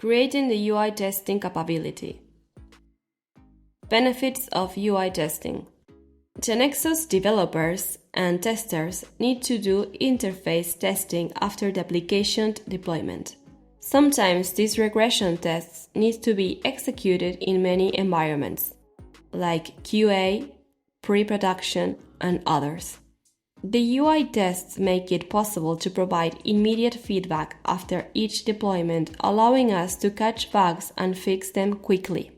Creating the UI testing capability. Benefits of UI testing. GeneXus developers and testers need to do interface testing after the application deployment. Sometimes these regression tests need to be executed in many environments, like QA, pre-production, and others. The UI tests make it possible to provide immediate feedback after each deployment, allowing us to catch bugs and fix them quickly.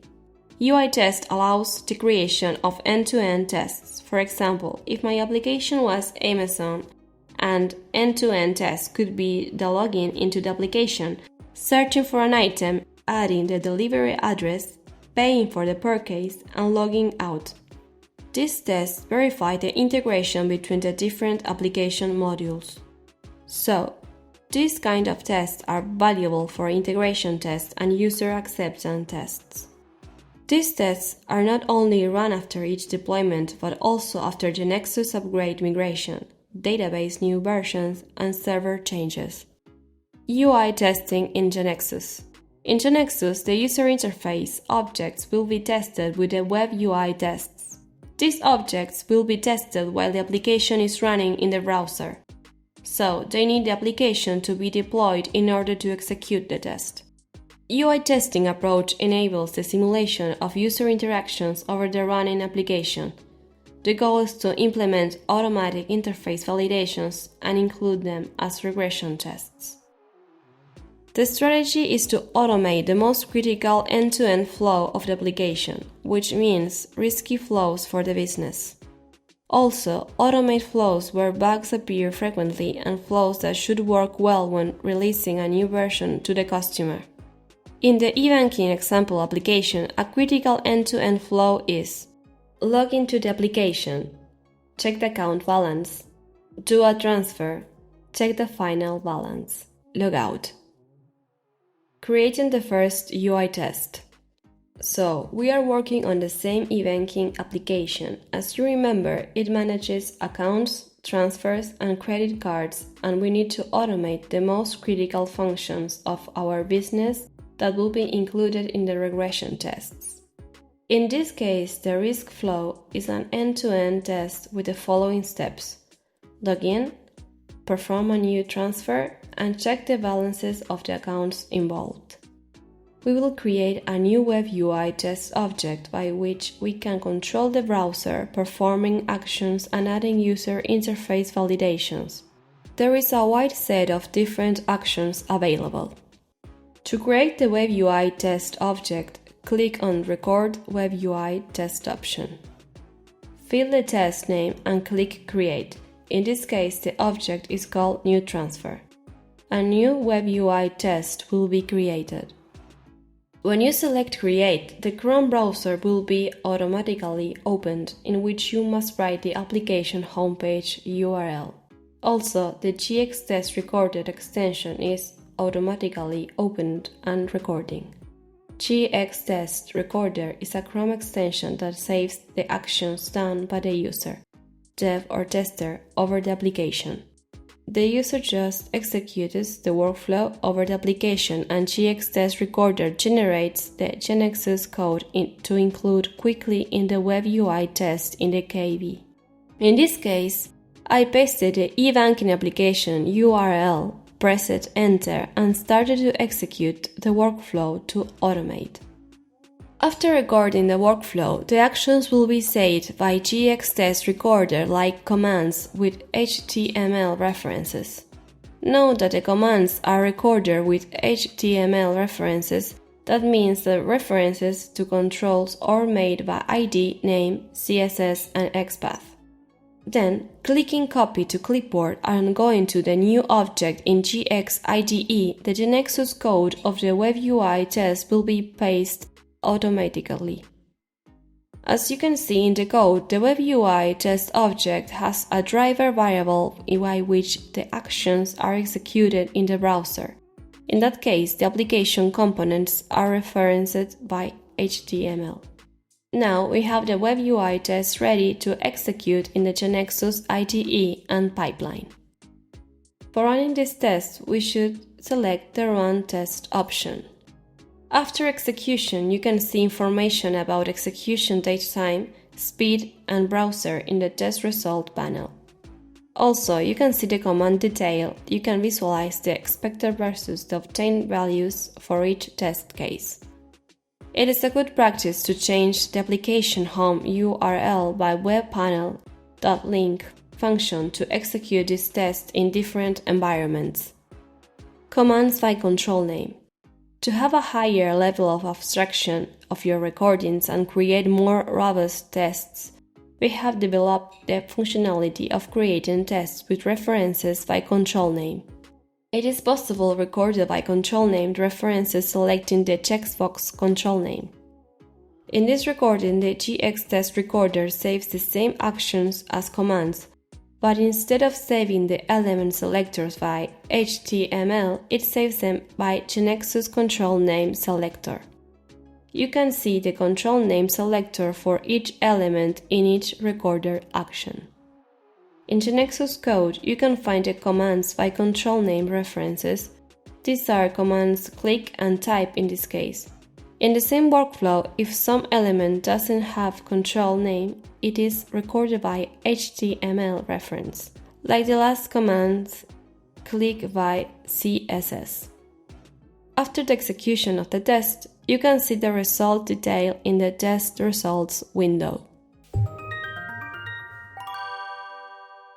UI test allows the creation of end-to-end tests. For example, if my application was Amazon, and end-to-end test could be the login into the application, searching for an item, adding the delivery address, paying for the purchase, and logging out. These tests verify the integration between the different application modules. So, these kind of tests are valuable for integration tests and user acceptance tests. These tests are not only run after each deployment but also after the GeneXus upgrade migration, database new versions, and server changes. UI testing in GeneXus. In GeneXus, the user interface objects will be tested with the web UI tests. These objects will be tested while the application is running in the browser, so they need the application to be deployed in order to execute the test. UI testing approach enables the simulation of user interactions over the running application. The goal is to implement automatic interface validations and include them as regression tests. The strategy is to automate the most critical end-to-end flow of the application, which means risky flows for the business. Also, automate flows where bugs appear frequently and flows that should work well when releasing a new version to the customer. In the e-banking example application, a critical end-to-end flow is: log into the application, check the account balance, do a transfer, check the final balance, log out. Creating the first UI test. So, we are working on the same e-banking application. As you remember, it manages accounts, transfers, and credit cards, and we need to automate the most critical functions of our business that will be included in the regression tests. In this case, the risk flow is an end-to-end test with the following steps: log in, perform a new transfer, and check the balances of the accounts involved. We will create a new web UI test object by which we can control the browser, performing actions and adding user interface validations. There is a wide set of different actions available. To create the web UI test object, click on Record Web UI Test option. Fill the test name and click Create. In this case, the object is called New Transfer. A new web UI test will be created. When you select Create, the Chrome browser will be automatically opened, in which you must write the application homepage URL. Also, the GXTest Recorder extension is automatically opened and recording. GXTest Recorder is a Chrome extension that saves the actions done by the user, dev or tester, over the application. The user just executes the workflow over the application, and GXTest Recorder generates the GeneXus code to include quickly in the web UI test in the KB. In this case, I pasted the e-banking application URL, pressed Enter, and started to execute the workflow to automate. After recording the workflow, the actions will be saved by GXTest Recorder like commands with HTML references. Note that the commands are recorded with HTML references. That means the references to controls are made by ID, name, CSS, and XPath. Then, clicking Copy to Clipboard and going to the new object in GXIDE, the GeneXus code of the web UI test will be pasted automatically. As you can see in the code, the web UI test object has a driver variable by which the actions are executed in the browser. In that case, the application components are referenced by HTML. Now we have the web UI test ready to execute in the GeneXus IDE and pipeline. For running this test, we should select the Run Test option. After execution, you can see information about execution date time, speed, and browser in the test result panel. Also, you can see the command detail. You can visualize the expected versus the obtained values for each test case. It is a good practice to change the application home URL by webpanel.link function to execute this test in different environments. Commands by control name. To have a higher level of abstraction of your recordings and create more robust tests, we have developed the functionality of creating tests with references by control name. It is possible to record by control name references selecting the checkbox control name. In this recording, the GX test recorder saves the same actions as commands, but instead of saving the element selectors by HTML, it saves them by GNexus control name selector. You can see the control name selector for each element in each recorder action. In GNexus code, you can find the commands by control name references. These are commands click and type in this case. In the same workflow, if some element doesn't have control name, it is recorded by HTML reference, like the last commands click by CSS. After the execution of the test, you can see the result detail in the test results window.